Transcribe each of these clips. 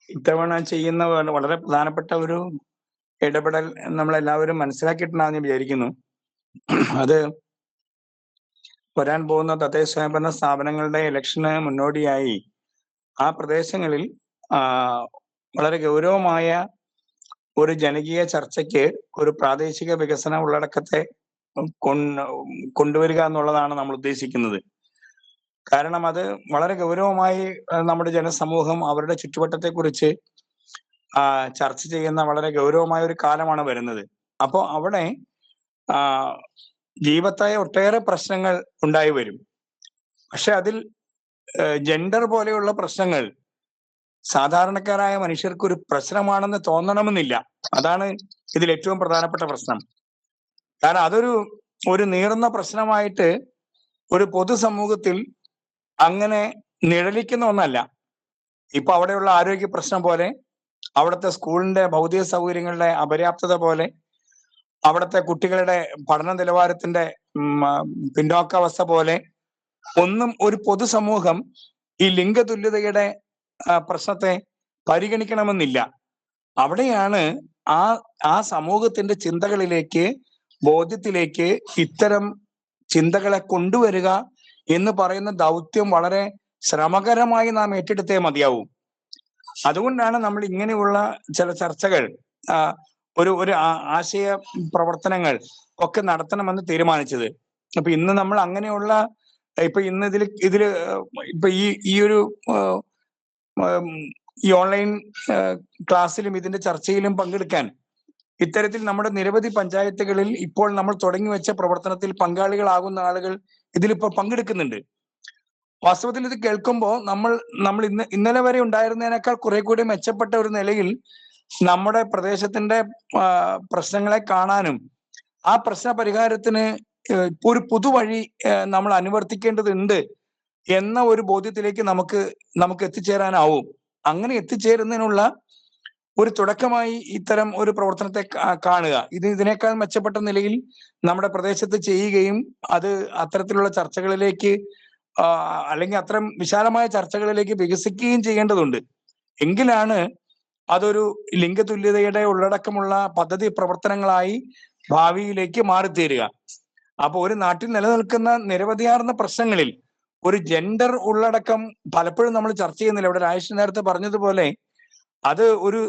ഇത്തവണ ചെയ്യുന്ന വളരെ പ്രധാനപ്പെട്ട ഒരു ഇടപെടൽ നമ്മളെല്ലാവരും മനസ്സിലാക്കിയിട്ടുണ്ടാകുമെന്ന് വിചാരിക്കുന്നു. അത് വരാൻ പോകുന്ന തദ്ദേശ സ്വയംഭരണ സ്ഥാപനങ്ങളുടെ ഇലക്ഷന് മുന്നോടിയായി ആ പ്രദേശങ്ങളിൽ ആ, വളരെ ഗൗരവമായ ഒരു ജനകീയ ചർച്ചയ്ക്ക് ഒരു പ്രാദേശിക വികസന ഉള്ളടക്കത്തെ കൊണ്ടുവരിക എന്നുള്ളതാണ് നമ്മൾ ഉദ്ദേശിക്കുന്നത്. കാരണം അത് വളരെ ഗൗരവമായി നമ്മുടെ ജനസമൂഹം അവരുടെ ചുറ്റുവട്ടത്തെക്കുറിച്ച് ചർച്ച ചെയ്യുന്ന വളരെ ഗൗരവമായ ഒരു കാലമാണ് വരുന്നത്. അപ്പോൾ അവിടെ ജീവത്തായ ഒട്ടേറെ പ്രശ്നങ്ങൾ ഉണ്ടായി വരും. പക്ഷെ അതിൽ ജെൻഡർ പോലെയുള്ള പ്രശ്നങ്ങൾ സാധാരണക്കാരായ മനുഷ്യർക്ക് ഒരു പ്രശ്നമാണെന്ന് തോന്നണമെന്നില്ല. അതാണ് ഇതിൽ ഏറ്റവും പ്രധാനപ്പെട്ട പ്രശ്നം. കാരണം ഒരു നീറുന്ന പ്രശ്നമായിട്ട് ഒരു പൊതുസമൂഹത്തിൽ അങ്ങനെ നിഴലിക്കുന്ന ഒന്നല്ല. ഇപ്പൊ അവിടെയുള്ള ആരോഗ്യ പ്രശ്നം പോലെ, അവിടുത്തെ സ്കൂളിന്റെ ഭൗതിക സൗകര്യങ്ങളുടെ അപര്യാപ്തത പോലെ, അവിടുത്തെ കുട്ടികളുടെ പഠന നിലവാരത്തിന്റെ പിന്നോക്കാവസ്ഥ പോലെ ഒന്നും ഒരു പൊതുസമൂഹം ഈ ലിംഗതുല്യതയുടെ പ്രശ്നത്തെ പരിഗണിക്കണമെന്നില്ല. അവിടെയാണ് ആ സമൂഹത്തിന്റെ ചിന്തകളിലേക്ക്, ബോധ്യത്തിലേക്ക് ഇത്തരം ചിന്തകളെ കൊണ്ടുവരിക എന്ന് പറയുന്ന ദൗത്യം വളരെ ശ്രമകരമായി നാം ഏറ്റെടുത്തേ മതിയാവും. അതുകൊണ്ടാണ് നമ്മൾ ഇങ്ങനെയുള്ള ചില ചർച്ചകൾ, ഒരു ആശയ പ്രവർത്തനങ്ങൾ ഒക്കെ നടത്തണമെന്ന് തീരുമാനിച്ചത്. അപ്പൊ ഇന്ന് നമ്മൾ അങ്ങനെയുള്ള ഇപ്പൊ ഇന്ന് ഇതില് ഇപ്പൊ ഈ ഓൺലൈൻ ക്ലാസ്സിലും ഇതിന്റെ ചർച്ചയിലും പങ്കെടുക്കാൻ ഇത്തരത്തിൽ നമ്മുടെ നിരവധി പഞ്ചായത്തുകളിൽ ഇപ്പോൾ നമ്മൾ തുടങ്ങി വെച്ച പ്രവർത്തനത്തിൽ പങ്കാളികളാകുന്ന ആളുകൾ ഇതിലിപ്പോൾ പങ്കെടുക്കുന്നുണ്ട്. വാസ്തവത്തിൽ ഇത് കേൾക്കുമ്പോൾ നമ്മൾ ഇന്നലെ വരെ ഉണ്ടായിരുന്നതിനേക്കാൾ കുറെ കൂടി മെച്ചപ്പെട്ട ഒരു നിലയിൽ നമ്മുടെ പ്രദേശത്തിന്റെ പ്രശ്നങ്ങളെ കാണാനും ആ പ്രശ്ന പരിഹാരത്തിന് ഒരു പുതുവഴി നമ്മൾ അനുവർത്തിക്കേണ്ടതുണ്ട് എന്ന ഒരു ബോധ്യത്തിലേക്ക് നമുക്ക് എത്തിച്ചേരാനാവും. അങ്ങനെ എത്തിച്ചേരുന്നതിനുള്ള ഒരു തുടക്കമായി ഇത്തരം ഒരു പ്രവർത്തനത്തെ കാണുക. ഇതിനേക്കാൾ മെച്ചപ്പെട്ട നിലയിൽ നമ്മുടെ പ്രദേശത്ത് ചെയ്യുകയും അത് അത്തരത്തിലുള്ള ചർച്ചകളിലേക്ക് അല്ലെങ്കിൽ അത്തരം വിശാലമായ ചർച്ചകളിലേക്ക് വികസിക്കുകയും ചെയ്യേണ്ടതുണ്ട്. എങ്കിലാണ് അതൊരു ലിംഗതുല്യതയുടെ ഉള്ളടക്കമുള്ള പദ്ധതി പ്രവർത്തനങ്ങളായി ഭാവിയിലേക്ക് മാറിത്തീരുക. അപ്പൊ ഒരു നാട്ടിൽ നിലനിൽക്കുന്ന നിരവധിയാർന്ന പ്രശ്നങ്ങളിൽ ഒരു ജെൻഡർ ഉള്ളടക്കം പലപ്പോഴും നമ്മൾ ചർച്ച ചെയ്യുന്നില്ല. ഇവിടെ രാജേഷ് നേരത്തെ പറഞ്ഞതുപോലെ അത് ഒരു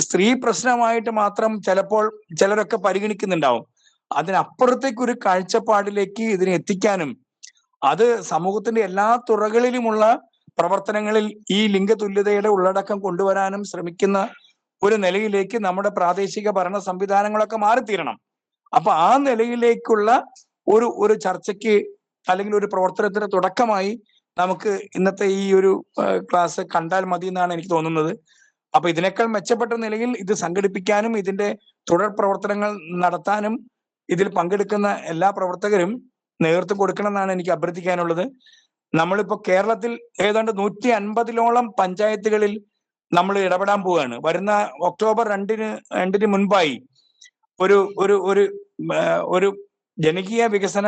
സ്ത്രീ പ്രശ്നമായിട്ട് മാത്രം ചിലപ്പോൾ ചിലരൊക്കെ പരിഗണിക്കുന്നുണ്ടാവും. അതിനപ്പുറത്തേക്ക് ഒരു കാഴ്ചപ്പാടിലേക്ക് ഇതിനെ എത്തിക്കാനും അത് സമൂഹത്തിന്റെ എല്ലാ തുറകളിലുമുള്ള പ്രവർത്തനങ്ങളിൽ ഈ ലിംഗതുല്യതയുടെ ഉള്ളടക്കം കൊണ്ടുവരാനും ശ്രമിക്കുന്ന ഒരു നിലയിലേക്ക് നമ്മുടെ പ്രാദേശിക ഭരണ സംവിധാനങ്ങളൊക്കെ മാറിത്തീരണം. അപ്പൊ ആ നിലയിലേക്കുള്ള ഒരു ചർച്ചയ്ക്ക് അല്ലെങ്കിൽ ഒരു പ്രവർത്തനത്തിന് തുടക്കമായി നമുക്ക് ഇന്നത്തെ ഈ ഒരു ക്ലാസ് കണ്ടാൽ മതി എന്നാണ് എനിക്ക് തോന്നുന്നത്. അപ്പൊ ഇതിനേക്കാൾ മെച്ചപ്പെട്ട നിലയിൽ ഇത് സംഘടിപ്പിക്കാനും ഇതിന്റെ തുടർ പ്രവർത്തനങ്ങൾ നടത്താനും ഇതിൽ പങ്കെടുക്കുന്ന എല്ലാ പ്രവർത്തകരും നേതൃത്വം കൊടുക്കണം എന്നാണ് എനിക്ക് അഭ്യർത്ഥിക്കാനുള്ളത്. നമ്മളിപ്പോ കേരളത്തിൽ ഏതാണ്ട് 150-ഓളം പഞ്ചായത്തുകളിൽ നമ്മൾ ഇടപെടാൻ പോവുകയാണ്. വരുന്ന ഒക്ടോബർ 2-ന് മുൻപായി ഒരു ജനകീയ വികസന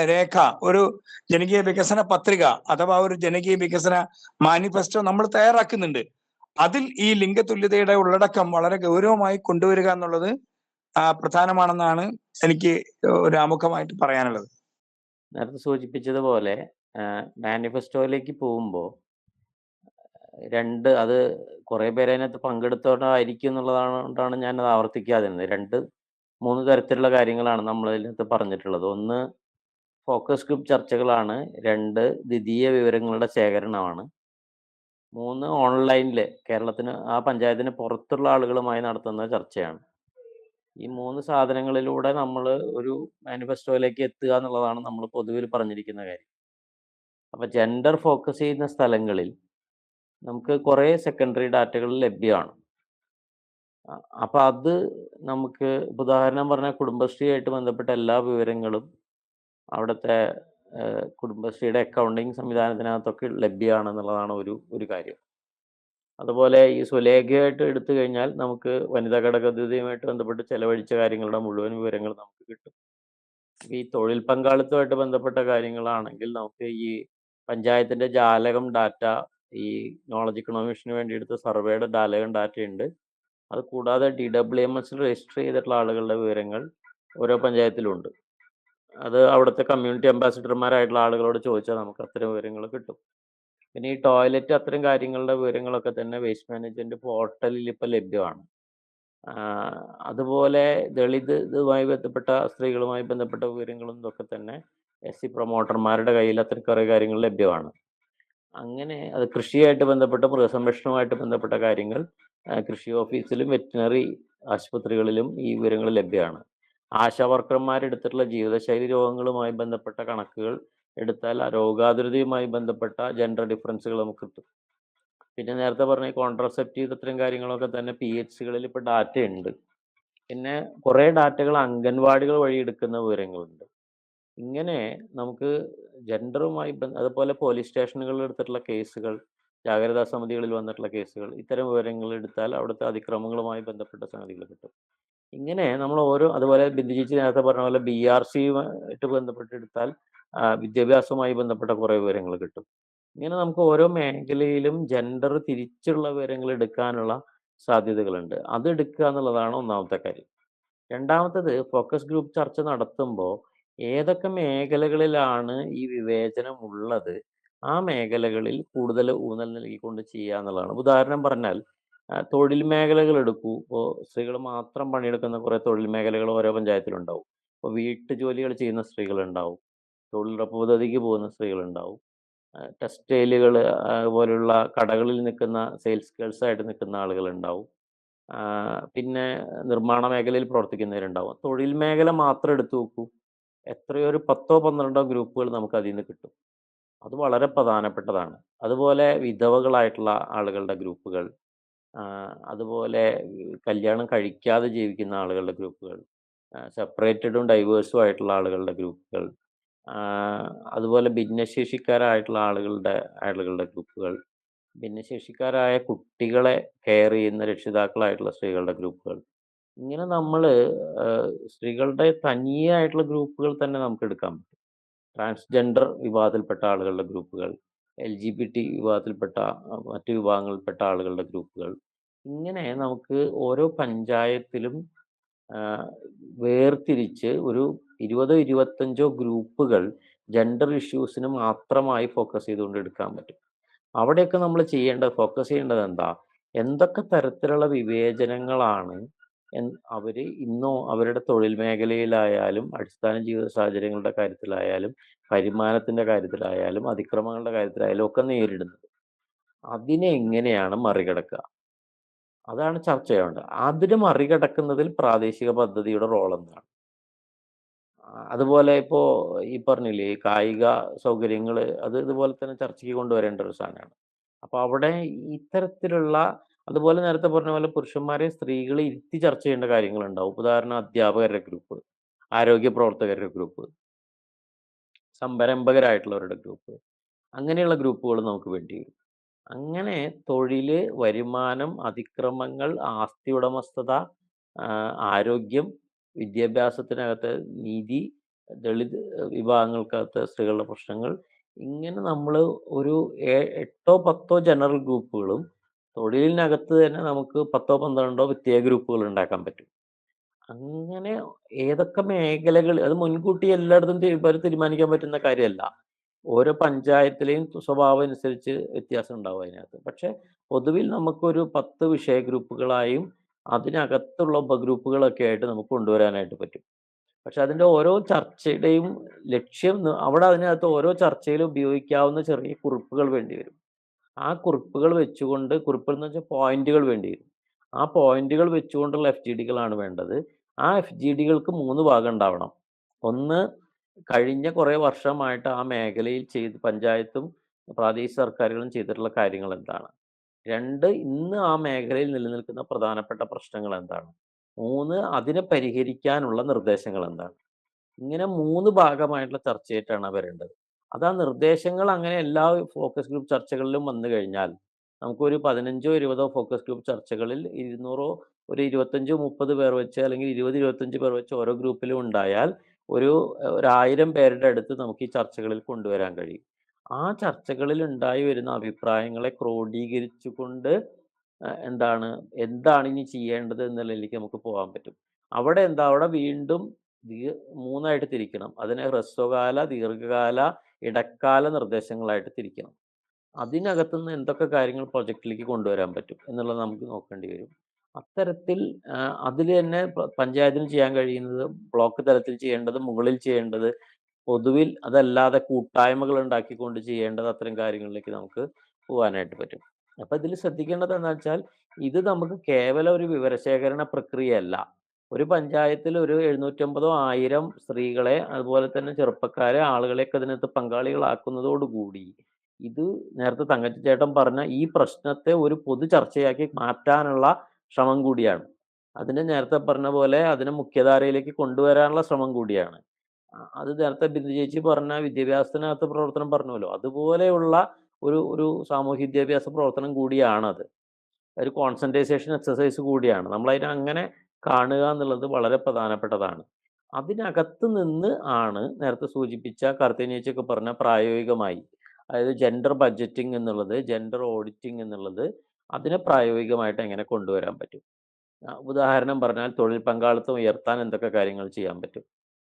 രേഖ, ഒരു ജനകീയ വികസന പത്രിക അഥവാ ഒരു ജനകീയ വികസന മാനിഫെസ്റ്റോ നമ്മൾ തയ്യാറാക്കുന്നുണ്ട്. അതിൽ ഈ ലിംഗതുല്യതയുടെ ഉള്ളടക്കം വളരെ ഗൗരവമായി കൊണ്ടുവരിക എന്നുള്ളത് പ്രധാനമാണെന്നാണ് എനിക്ക് ഒരു ആമുഖമായിട്ട് പറയാനുള്ളത്. നേരത്തെ സൂചിപ്പിച്ചതുപോലെ മാനിഫെസ്റ്റോയിലേക്ക് പോകുമ്പോൾ അത് കുറെ പേര് അതിനകത്ത് പങ്കെടുത്തോണ്ടായിരിക്കും എന്നുള്ളതാണ് ഞാനത് ആവർത്തിക്കാതിരുന്നത്. 2-3 തരത്തിലുള്ള കാര്യങ്ങളാണ് നമ്മൾ അതിനകത്ത് പറഞ്ഞിട്ടുള്ളത്. ഒന്ന്, ഫോക്കസ് ഗ്രൂപ്പ് ചർച്ചകളാണ്. 2, ദ്വിതീയ വിവരങ്ങളുടെ ശേഖരണമാണ്. 3, ഓൺലൈനിൽ കേരളത്തിന് ആ പഞ്ചായത്തിന് പുറത്തുള്ള ആളുകളുമായി നടത്തുന്ന ചർച്ചയാണ്. ഈ 3 സാധനങ്ങളിലൂടെ നമ്മൾ ഒരു മാനിഫെസ്റ്റോയിലേക്ക് എത്തുക എന്നുള്ളതാണ് നമ്മൾ പൊതുവിൽ പറഞ്ഞിരിക്കുന്ന കാര്യം. അപ്പം ജെൻഡർ ഫോക്കസ് ചെയ്യുന്ന സ്ഥലങ്ങളിൽ നമുക്ക് കുറേ സെക്കൻഡറി ഡാറ്റകൾ ലഭ്യമാണ്. അപ്പം അത് നമുക്ക് ഉദാഹരണം പറഞ്ഞാൽ കുടുംബശ്രീയായിട്ട് ബന്ധപ്പെട്ട എല്ലാ വിവരങ്ങളും അവിടുത്തെ കുടുംബശ്രീയുടെ അക്കൗണ്ടിങ് സംവിധാനത്തിനകത്തൊക്കെ ലഭ്യമാണെന്നുള്ളതാണ് ഒരു കാര്യം. അതുപോലെ ഈ സുലേഖയായിട്ട് എടുത്തു കഴിഞ്ഞാൽ നമുക്ക് വനിതാ ഘടകദ്വതയുമായിട്ട് ബന്ധപ്പെട്ട് ചെലവഴിച്ച കാര്യങ്ങളുടെ മുഴുവൻ വിവരങ്ങൾ നമുക്ക് കിട്ടും. ഈ തൊഴിൽ പങ്കാളിത്തമായിട്ട് ബന്ധപ്പെട്ട കാര്യങ്ങളാണെങ്കിൽ നമുക്ക് ഈ പഞ്ചായത്തിന്റെ ജാലകം ഡാറ്റ ഈ നോളജ് ഇക്കണോമിഷന് വേണ്ടി എടുത്ത സർവേയുടെ ഡാറ്റയുണ്ട്. അത് കൂടാതെ DWMSൽ രജിസ്റ്റർ ചെയ്തിട്ടുള്ള ആളുകളുടെ വിവരങ്ങൾ ഓരോ പഞ്ചായത്തിലുണ്ട്. അത് അവിടുത്തെ കമ്മ്യൂണിറ്റി അംബാസിഡർമാരായിട്ടുള്ള ആളുകളോട് ചോദിച്ചാൽ നമുക്ക് അത്തരം വിവരങ്ങൾ കിട്ടും. പിന്നെ ഈ ടോയ്ലറ്റ് അത്തരം കാര്യങ്ങളുടെ വിവരങ്ങളൊക്കെ തന്നെ വേസ്റ്റ് മാനേജ്മെന്റ് പോർട്ടലിൽ ഇപ്പോൾ ലഭ്യമാണ്. അതുപോലെ ഇതുമായി ബന്ധപ്പെട്ട സ്ത്രീകളുമായി ബന്ധപ്പെട്ട വിവരങ്ങളും ഇതൊക്കെ തന്നെ SC പ്രൊമോട്ടർമാരുടെ കയ്യിൽ അത്തരം കുറേ കാര്യങ്ങൾ ലഭ്യമാണ്. അങ്ങനെ അത് കൃഷിയായിട്ട് ബന്ധപ്പെട്ട മൃഗസംരക്ഷണവുമായിട്ട് ബന്ധപ്പെട്ട കാര്യങ്ങൾ കൃഷി ഓഫീസിലും വെറ്റിനറി ആശുപത്രികളിലും ഈ വിവരങ്ങൾ ലഭ്യമാണ്. ആശാ വർക്കർമാരെടുത്തിട്ടുള്ള ജീവിതശൈലി രോഗങ്ങളുമായി ബന്ധപ്പെട്ട കണക്കുകൾ എടുത്താൽ ആ രോഗാതുരതയുമായി ബന്ധപ്പെട്ട ജെൻഡർ ഡിഫറൻസുകൾ നമുക്ക് കിട്ടും. പിന്നെ നേരത്തെ പറഞ്ഞ കോൺട്രസെപ്റ്റീവ് ഇത്തരം കാര്യങ്ങളൊക്കെ തന്നെ PHCകളിൽ ഇപ്പോൾ ഡാറ്റ ഉണ്ട്. പിന്നെ കുറേ ഡാറ്റകൾ അംഗൻവാടികൾ വഴി എടുക്കുന്ന വിവരങ്ങളുണ്ട്. ഇങ്ങനെ നമുക്ക് ജെൻഡറുമായി അതുപോലെ പോലീസ് സ്റ്റേഷനുകളിൽ എടുത്തിട്ടുള്ള കേസുകൾ, ജാഗ്രതാ സമിതികളിൽ വന്നിട്ടുള്ള കേസുകൾ, ഇത്തരം വിവരങ്ങൾ എടുത്താൽ അവിടുത്തെ അതിക്രമങ്ങളുമായി ബന്ധപ്പെട്ട സംഗതികൾ കിട്ടും. ഇങ്ങനെ നമ്മൾ അതുപോലെ ബിന്ദു ചേച്ചി നേരത്തെ പറഞ്ഞ പോലെ BRCയുമായിട്ട് ബന്ധപ്പെട്ടെടുത്താൽ വിദ്യാഭ്യാസവുമായി ബന്ധപ്പെട്ട കുറേ വിവരങ്ങൾ കിട്ടും. ഇങ്ങനെ നമുക്ക് ഓരോ മേഖലയിലും ജെൻഡർ തിരിച്ചുള്ള വിവരങ്ങൾ എടുക്കാനുള്ള സാധ്യതകളുണ്ട്. അത് എടുക്കുക എന്നുള്ളതാണ് ഒന്നാമത്തെ കാര്യം. രണ്ടാമത്തത് ഫോക്കസ് ഗ്രൂപ്പ് ചർച്ച നടത്തുമ്പോൾ ഏതൊക്കെ മേഖലകളിലാണ് ഈ വിവേചനം ഉള്ളത്, ആ മേഖലകളിൽ കൂടുതൽ ഊന്നൽ നൽകിക്കൊണ്ട് ചെയ്യുക എന്നുള്ളതാണ്. ഉദാഹരണം പറഞ്ഞാൽ തൊഴിൽ മേഖലകൾ എടുക്കൂ. ഇപ്പോൾ സ്ത്രീകൾ മാത്രം പണിയെടുക്കുന്ന കുറേ തൊഴിൽ മേഖലകൾ ഓരോ പഞ്ചായത്തിലുണ്ടാവും. ഇപ്പോൾ വീട്ടുജോലികൾ ചെയ്യുന്ന സ്ത്രീകളുണ്ടാവും, തൊഴിലുറപ്പ് പദ്ധതിക്ക് പോകുന്ന സ്ത്രീകളുണ്ടാവും, ടെക്സ്റ്റൈലുകൾ പോലുള്ള കടകളിൽ നിൽക്കുന്ന സെയിൽസ് ഗേൾസായിട്ട് നിൽക്കുന്ന ആളുകളുണ്ടാവും, പിന്നെ നിർമ്മാണ മേഖലയിൽ പ്രവർത്തിക്കുന്നവരുണ്ടാവും. തൊഴിൽ മേഖല മാത്രം എടുത്തു നോക്കൂ, എത്രയോ ഒരു 10-12 ഗ്രൂപ്പുകൾ നമുക്ക് അതിൽ നിന്ന് കിട്ടും. അത് വളരെ പ്രധാനപ്പെട്ടതാണ്. അതുപോലെ വിധവകളായിട്ടുള്ള ആളുകളുടെ ഗ്രൂപ്പുകൾ, അതുപോലെ കല്യാണം കഴിക്കാതെ ജീവിക്കുന്ന ആളുകളുടെ ഗ്രൂപ്പുകൾ, സെപ്പറേറ്റഡും ഡൈവേഴ്സും ആയിട്ടുള്ള ആളുകളുടെ ഗ്രൂപ്പുകൾ, അതുപോലെ ഭിന്നശേഷിക്കാരായിട്ടുള്ള ആളുകളുടെ ഗ്രൂപ്പുകൾ, ഭിന്നശേഷിക്കാരായ കുട്ടികളെ കെയർ ചെയ്യുന്ന രക്ഷിതാക്കളായിട്ടുള്ള സ്ത്രീകളുടെ ഗ്രൂപ്പുകൾ. ഇങ്ങനെ നമ്മൾ സ്ത്രീകളുടെ തനിയെ ആയിട്ടുള്ള ഗ്രൂപ്പുകൾ തന്നെ നമുക്ക് എടുക്കാൻ പറ്റും. ട്രാൻസ്ജെൻഡർ വിഭാഗത്തിൽപ്പെട്ട ആളുകളുടെ ഗ്രൂപ്പുകൾ, LGBT വിഭാഗത്തിൽപ്പെട്ട മറ്റു വിഭാഗങ്ങളിൽപ്പെട്ട ആളുകളുടെ ഗ്രൂപ്പുകൾ. ഇങ്ങനെ നമുക്ക് ഓരോ പഞ്ചായത്തിലും വേർതിരിച്ച് ഒരു 20-25 ഗ്രൂപ്പുകൾ ജെൻഡർ ഇഷ്യൂസിന് മാത്രമായി ഫോക്കസ് ചെയ്തുകൊണ്ട് എടുക്കാൻ പറ്റും. അവിടെയൊക്കെ നമ്മൾ ഫോക്കസ് ചെയ്യേണ്ടത് എന്തൊക്കെ തരത്തിലുള്ള വിവേചനങ്ങളാണ് അവർ ഇന്നോ അവരുടെ തൊഴിൽ മേഖലയിലായാലും അടിസ്ഥാന ജീവിത സാഹചര്യങ്ങളുടെ കാര്യത്തിലായാലും വരുമാനത്തിൻ്റെ കാര്യത്തിലായാലും അതിക്രമങ്ങളുടെ കാര്യത്തിലായാലും ഒക്കെ നേരിടുന്നത്. അതിനെ എങ്ങനെയാണ് മറികടക്കുക, അതാണ് ചർച്ച ചെയ്യേണ്ടത്. അതിന് മറികടക്കുന്നതിൽ പ്രാദേശിക പദ്ധതിയുടെ റോൾ എന്താണ്? അതുപോലെ ഇപ്പോൾ ഈ പറഞ്ഞില്ലേ ഈ കായിക സൗകര്യങ്ങൾ, അത് ഇതുപോലെ തന്നെ ചർച്ചയ്ക്ക് കൊണ്ടുവരേണ്ട ഒരു സാധനമാണ്. അപ്പോൾ അവിടെ ഇത്തരത്തിലുള്ള, അതുപോലെ നേരത്തെ പറഞ്ഞ പോലെ പുരുഷന്മാരെ സ്ത്രീകളെ ഇരുത്തി ചർച്ച ചെയ്യേണ്ട കാര്യങ്ങളുണ്ടാവും. ഉദാഹരണം അധ്യാപകരുടെ ഗ്രൂപ്പ്, ആരോഗ്യ പ്രവർത്തകരുടെ ഗ്രൂപ്പ്, സംരംഭകരായിട്ടുള്ളവരുടെ ഗ്രൂപ്പ്, അങ്ങനെയുള്ള ഗ്രൂപ്പുകൾ നമുക്ക് വേണ്ടി വരും. അങ്ങനെ തൊഴിൽ, വരുമാനം, അതിക്രമങ്ങൾ, ആസ്തി ഉടമസ്ഥത, ആരോഗ്യം, വിദ്യാഭ്യാസത്തിനകത്ത് നീതി, ദളിത് വിഭാഗങ്ങൾക്കകത്ത് സ്ത്രീകളുടെ പ്രശ്നങ്ങൾ, ഇങ്ങനെ നമ്മൾ ഒരു 8-10 ജനറൽ ഗ്രൂപ്പുകളും തൊഴിലിനകത്ത് തന്നെ നമുക്ക് 10-12 പ്രത്യേക ഗ്രൂപ്പുകൾ ഉണ്ടാക്കാൻ പറ്റും. അങ്ങനെ ഏതൊക്കെ മേഖലകൾ, അത് മുൻകൂട്ടി എല്ലായിടത്തും തീരുമാനിക്കാൻ പറ്റുന്ന കാര്യമല്ല. ഓരോ പഞ്ചായത്തിലെയും സ്വഭാവം അനുസരിച്ച് വ്യത്യാസം ഉണ്ടാവും അതിനകത്ത്. പക്ഷെ പൊതുവിൽ നമുക്കൊരു 10 വിഷയ ഗ്രൂപ്പുകളായും അതിനകത്തുള്ള ഉപഗ്രൂപ്പുകളൊക്കെ ആയിട്ട് നമുക്ക് കൊണ്ടുവരാനായിട്ട് പറ്റും. പക്ഷെ അതിൻ്റെ ഓരോ ചർച്ചയുടെയും ലക്ഷ്യം അവിടെ അതിനകത്ത് ഓരോ ചർച്ചയിലും ഉപയോഗിക്കാവുന്ന ചെറിയ കുറിപ്പുകൾ വേണ്ടി വരും. ആ കുറിപ്പുകൾ വെച്ചുകൊണ്ട്, കുറിപ്പുകൾ എന്ന് വെച്ചാൽ പോയിന്റുകൾ വേണ്ടി വരും. ആ പോയിന്റുകൾ വെച്ചുകൊണ്ടുള്ള FGDകളാണ് വേണ്ടത്. ആ FGDകൾക്ക് 3 ഭാഗം ഉണ്ടാവണം. ഒന്ന്, കഴിഞ്ഞ കുറേ വർഷമായിട്ട് ആ മേഖലയിൽ പഞ്ചായത്തും പ്രാദേശിക സർക്കാരുകളും ചെയ്തിട്ടുള്ള കാര്യങ്ങൾ എന്താണ്. 2, ഇന്ന് ആ മേഖലയിൽ നിലനിൽക്കുന്ന പ്രധാനപ്പെട്ട പ്രശ്നങ്ങൾ എന്താണ്. 3, അതിനെ പരിഹരിക്കാനുള്ള നിർദ്ദേശങ്ങൾ എന്താണ്. ഇങ്ങനെ 3 ഭാഗമായിട്ടുള്ള ചർച്ചയായിട്ടാണ് വരേണ്ടത്. അത് ആ നിർദ്ദേശങ്ങൾ അങ്ങനെ എല്ലാ ഫോക്കസ് ഗ്രൂപ്പ് ചർച്ചകളിലും വന്നു കഴിഞ്ഞാൽ നമുക്കൊരു 15-20 ഫോക്കസ് ഗ്രൂപ്പ് ചർച്ചകളിൽ 200 ഒരു 25-30 പേർ വെച്ച്, അല്ലെങ്കിൽ 20-25 പേർ വെച്ച് ഓരോ ഗ്രൂപ്പിലും ഉണ്ടായാൽ ഒരു 1000 പേരുടെ അടുത്ത് നമുക്ക് ഈ ചർച്ചകളിൽ കൊണ്ടുവരാൻ കഴിയും. ആ ചർച്ചകളിൽ ഉണ്ടായി വരുന്ന അഭിപ്രായങ്ങളെ ക്രോഡീകരിച്ചുകൊണ്ട് എന്താണ് എന്താണ് ഇനി ചെയ്യേണ്ടത് എന്നുള്ളതിലേക്ക് നമുക്ക് പോകാൻ പറ്റും. അവിടെ വീണ്ടും ദീ 3ആയിട്ട് തിരിക്കണം. അതിനെ ഹ്രസ്വകാല, ദീർഘകാല, ഇടക്കാല നിർദ്ദേശങ്ങളായിട്ട് തിരിക്കണം. അതിനകത്തുനിന്ന് എന്തൊക്കെ കാര്യങ്ങൾ പ്രൊജക്റ്റിലേക്ക് കൊണ്ടുവരാൻ പറ്റും എന്നുള്ളത് നമുക്ക് നോക്കേണ്ടി വരും. അത്തരത്തിൽ അതിൽ തന്നെ പഞ്ചായത്തിന് ചെയ്യാൻ കഴിയുന്നത്, ബ്ലോക്ക് തലത്തിൽ ചെയ്യേണ്ടത്, മുകളിൽ ചെയ്യേണ്ടത്, പൊതുവിൽ അതല്ലാതെ കൂട്ടായ്മകൾ ഉണ്ടാക്കിക്കൊണ്ട് ചെയ്യേണ്ടത്, അത്തരം കാര്യങ്ങളിലേക്ക് നമുക്ക് പോവാനായിട്ട് പറ്റും. അപ്പൊ ഇതിൽ ശ്രദ്ധിക്കേണ്ടത് എന്താ വെച്ചാൽ, ഇത് നമുക്ക് കേവലം ഒരു വിവരശേഖരണ പ്രക്രിയയല്ല. ഒരു പഞ്ചായത്തിൽ ഒരു 750 1000 സ്ത്രീകളെ അതുപോലെ തന്നെ ചെറുപ്പക്കാരെ ആളുകളെയൊക്കെ ഇതിനകത്ത് പങ്കാളികളാക്കുന്നതോടുകൂടി ഇത് നേരത്തെ തങ്കച്ചൻ ചേട്ടൻ പറഞ്ഞ ഈ പ്രശ്നത്തെ ഒരു പൊതു ചർച്ചയാക്കി മാറ്റാനുള്ള ശ്രമം കൂടിയാണ്. അതിന് നേരത്തെ പറഞ്ഞ പോലെ അതിനെ മുഖ്യധാരയിലേക്ക് കൊണ്ടുവരാനുള്ള ശ്രമം കൂടിയാണ്. അത് നേരത്തെ ബിന്ദു ചേച്ചി പറഞ്ഞ വിദ്യാഭ്യാസത്തിനകത്ത് പ്രവർത്തനം പറഞ്ഞല്ലോ. അതുപോലെയുള്ള ഒരു ഒരു സാമൂഹ്യ വിദ്യാഭ്യാസ പ്രവർത്തനം കൂടിയാണത്. ഒരു കോൺസെൻട്രേഷൻ എക്സർസൈസ് കൂടിയാണ്. നമ്മളതിനെ അങ്ങനെ കാണുക എന്നുള്ളത് വളരെ പ്രധാനപ്പെട്ടതാണ്. അതിനകത്ത് നിന്ന് ആണ് നേരത്തെ സൂചിപ്പിച്ച കാർത്തികേയൻ ചേച്ചിയൊക്കെ പറഞ്ഞ പ്രായോഗികമായി, അതായത് ജെൻഡർ ബഡ്ജറ്റിംഗ് എന്നുള്ളത്, ജെൻഡർ ഓഡിറ്റിംഗ് എന്നുള്ളത് അതിനെ പ്രായോഗികമായിട്ട് എങ്ങനെ കൊണ്ടുവരാൻ പറ്റും. ഉദാഹരണം പറഞ്ഞാൽ തൊഴിൽ പങ്കാളിത്തം ഉയർത്താൻ എന്തൊക്കെ കാര്യങ്ങൾ ചെയ്യാൻ പറ്റും.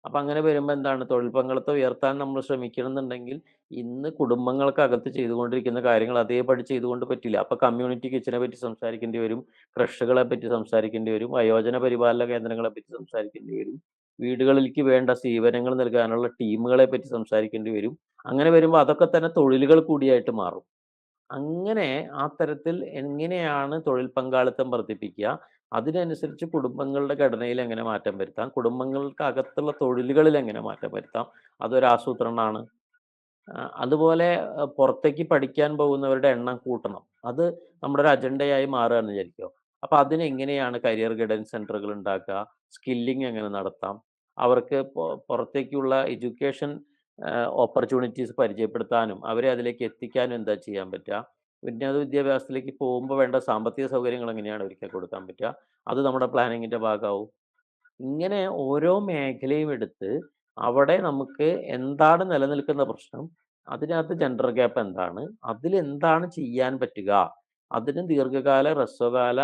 അപ്പൊ അങ്ങനെ വരുമ്പോ എന്താണ്, തൊഴിൽ പങ്കാളിത്തം ഉയർത്താൻ നമ്മൾ ശ്രമിക്കണമെന്നുണ്ടെങ്കിൽ ഇന്ന് കുടുംബങ്ങൾക്കകത്ത് ചെയ്തുകൊണ്ടിരിക്കുന്ന കാര്യങ്ങൾ അതേപടി ചെയ്തുകൊണ്ട് പറ്റില്ല. അപ്പൊ കമ്മ്യൂണിറ്റി കിച്ചനെ പറ്റി സംസാരിക്കേണ്ടി വരും, ക്രഷുകളെ പറ്റി സംസാരിക്കേണ്ടി വരും, വയോജന പരിപാലന കേന്ദ്രങ്ങളെ പറ്റി സംസാരിക്കേണ്ടി വരും, വീടുകളിലേക്ക് വേണ്ട സേവനങ്ങൾ നൽകാനുള്ള ടീമുകളെ പറ്റി സംസാരിക്കേണ്ടി വരും. അങ്ങനെ വരുമ്പോൾ അതൊക്കെ തന്നെ തൊഴിലുകൾ കൂടിയായിട്ട് മാറും. അങ്ങനെ ആ തരത്തിൽ എങ്ങനെയാണ് തൊഴിൽ പങ്കാളിത്തം വർദ്ധിപ്പിക്കുക? അതിനനുസരിച്ച് കുടുംബങ്ങളുടെ ഘടനയിൽ എങ്ങനെ മാറ്റം വരുത്താം? കുടുംബങ്ങൾക്കകത്തുള്ള തൊഴിലുകളിൽ എങ്ങനെ മാറ്റം വരുത്താം? അതൊരു ആസൂത്രണമാണ്. അതുപോലെ പുറത്തേക്ക് പഠിക്കാൻ പോകുന്നവരുടെ എണ്ണം കൂട്ടണം. അത് നമ്മുടെ ഒരു അജണ്ടയായി മാറുകയാന്ന് വിചാരിക്കുക. അപ്പൊ അതിനെങ്ങനെയാണ് കരിയർ ഗൈഡൻസ് സെന്ററുകൾ ഉണ്ടാക്കുക? സ്കില്ലിംഗ് എങ്ങനെ നടത്താം? അവർക്ക് പുറത്തേക്കുള്ള എഡ്യൂക്കേഷൻ ഓപ്പർച്യൂണിറ്റീസ് പരിചയപ്പെടുത്താനും അവരെ അതിലേക്ക് എത്തിക്കാനും എന്താ ചെയ്യാൻ പറ്റുക? ഉന്നത വിദ്യാഭ്യാസത്തിലേക്ക് പോകുമ്പോൾ വേണ്ട സാമ്പത്തിക സൗകര്യങ്ങൾ എങ്ങനെയാണ് ഒരുക്കി കൊടുക്കാൻ പറ്റുക? അത് നമ്മുടെ പ്ലാനിങ്ങിന്റെ ഭാഗമാവും. ഇങ്ങനെ ഓരോ മേഖലയും എടുത്ത് അവിടെ നമുക്ക് എന്താണ് നിലനിൽക്കുന്ന പ്രശ്നം, അതിനകത്ത് ജെൻഡർ ഗ്യാപ്പ് എന്താണ്, അതിലെന്താണ് ചെയ്യാൻ പറ്റുക, അതിന് ദീർഘകാല, ഹ്രസ്വകാല,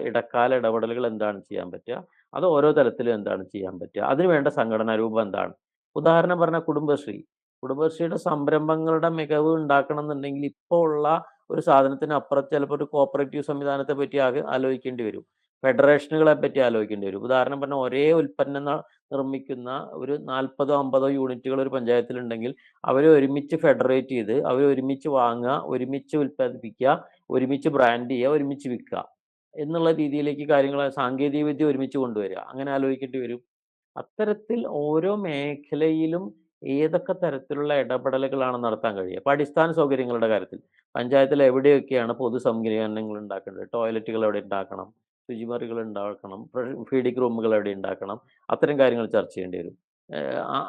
ഇടക്കാല ഇടപെടലുകൾ എന്താണ് ചെയ്യാൻ പറ്റുക, അത് ഓരോ തലത്തിലും എന്താണ് ചെയ്യാൻ പറ്റുക, അതിന് വേണ്ട സംഘടനാ രൂപം എന്താണ്. ഉദാഹരണം പറഞ്ഞാൽ കുടുംബശ്രീ. കുടുംബശ്രീയുടെ സംരംഭങ്ങളുടെ മികവ് ഉണ്ടാക്കണം എന്നുണ്ടെങ്കിൽ ഇപ്പോൾ ഉള്ള ഒരു സാധനത്തിന് അപ്പുറത്ത് ചിലപ്പോൾ ഒരു കോപ്പറേറ്റീവ് സംവിധാനത്തെ പറ്റി ആലോചിക്കേണ്ടി വരും. ഫെഡറേഷനുകളെ പറ്റി ആലോചിക്കേണ്ടി വരും. ഉദാഹരണം പറഞ്ഞാൽ ഒരേ ഉൽപ്പന്നം നിർമ്മിക്കുന്ന ഒരു 40 50 യൂണിറ്റുകൾ ഒരു പഞ്ചായത്തിലുണ്ടെങ്കിൽ അവരെ ഒരുമിച്ച് ഫെഡറേറ്റ് ചെയ്ത് അവരെ ഒരുമിച്ച് വാങ്ങുക, ഒരുമിച്ച് ഉൽപ്പാദിപ്പിക്കുക, ഒരുമിച്ച് ബ്രാൻഡ് ചെയ്യുക, ഒരുമിച്ച് വിൽക്കുക എന്നുള്ള രീതിയിലേക്ക് കാര്യങ്ങൾ, സാങ്കേതിക വിദ്യ ഒരുമിച്ച് കൊണ്ടുവരിക, അങ്ങനെ ആലോചിക്കേണ്ടി വരും. അത്തരത്തിൽ ഓരോ മേഖലയിലും ഏതൊക്കെ തരത്തിലുള്ള ഇടപെടലുകളാണ് നടത്താൻ കഴിയുക. ഇപ്പൊ അടിസ്ഥാന സൗകര്യങ്ങളുടെ കാര്യത്തിൽ പഞ്ചായത്തിൽ എവിടെയൊക്കെയാണ് പൊതു സംവിധാനങ്ങൾ ഉണ്ടാക്കേണ്ടത്, ടോയ്ലറ്റുകൾ എവിടെ ഉണ്ടാക്കണം, ശുചിമുറികൾ ഉണ്ടാക്കണം, ഫീഡിംഗ് റൂമുകൾ എവിടെ ഉണ്ടാക്കണം, അത്തരം കാര്യങ്ങൾ ചർച്ച ചെയ്യേണ്ടി വരും.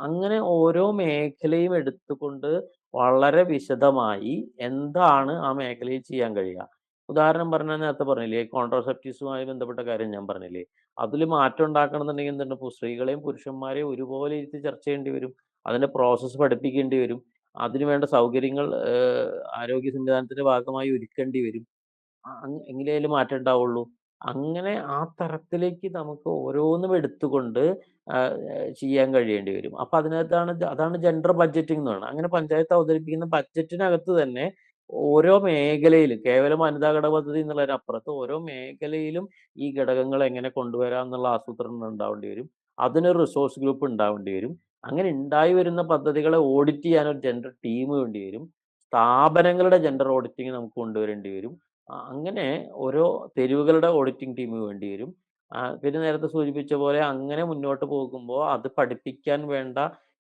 അങ്ങനെ ഓരോ മേഖലയും എടുത്തുകൊണ്ട് വളരെ വിശദമായി എന്താണ് ആ മേഖലയിൽ ചെയ്യാൻ കഴിയുക. ഉദാഹരണം പറഞ്ഞാൽ നേരത്തെ പറഞ്ഞില്ലേ, കോൺട്രാസെപ്റ്റീവ്സുമായി ബന്ധപ്പെട്ട കാര്യം ഞാൻ പറഞ്ഞില്ലേ, അതിൽ മാറ്റം ഉണ്ടാക്കണം എന്നുണ്ടെങ്കിൽ എന്തുണ്ട്, ഇപ്പോൾ സ്ത്രീകളെയും പുരുഷന്മാരെയും ഒരുപോലെ ഇരുത്തി ചർച്ച ചെയ്യേണ്ടി വരും. അതിന്റെ പ്രോസസ്സ് പഠിപ്പിക്കേണ്ടി വരും. അതിനുവേണ്ട സൗകര്യങ്ങൾ ആരോഗ്യ സംവിധാനത്തിന്റെ ഭാഗമായി ഒരുക്കേണ്ടി വരും. എങ്കിലേ അതില് മാറ്റം ഉണ്ടാവുള്ളൂ. അങ്ങനെ ആ തരത്തിലേക്ക് നമുക്ക് ഓരോന്നും എടുത്തുകൊണ്ട് ചെയ്യാൻ കഴിയേണ്ടി വരും. അപ്പൊ അതാണ് ജെൻഡർ ബഡ്ജറ്റിംഗ് എന്ന് പറയുന്നത്. അങ്ങനെ പഞ്ചായത്ത് അവതരിപ്പിക്കുന്ന ബഡ്ജറ്റിനകത്ത് തന്നെ ഓരോ മേഖലയിലും, കേവലം വനിതാ ഘടക പദ്ധതി എന്നുള്ളതിനപ്പുറത്ത് ഓരോ മേഖലയിലും ഈ ഘടകങ്ങൾ എങ്ങനെ കൊണ്ടുവരാം എന്നുള്ള ആസൂത്രണം ഉണ്ടാവേണ്ടി വരും. അതിനൊരു റിസോഴ്സ് ഗ്രൂപ്പ് ഉണ്ടാവേണ്ടി വരും. അങ്ങനെ ഉണ്ടായി വരുന്ന പദ്ധതികളെ ഓഡിറ്റ് ചെയ്യാൻ ഒരു ജെൻഡർ ടീം വേണ്ടി വരും. സ്ഥാപനങ്ങളുടെ ജെൻഡർ ഓഡിറ്റിംഗ് നമുക്ക് കൊണ്ടുവരേണ്ടി വരും. അങ്ങനെ ഓരോ തെരുവുകളുടെ ഓഡിറ്റിംഗ് ടീം വേണ്ടി വരും. പിന്നെ നേരത്തെ സൂചിപ്പിച്ച പോലെ അങ്ങനെ മുന്നോട്ട് പോകുമ്പോൾ അത് പഠിപ്പിക്കാൻ വേണ്ട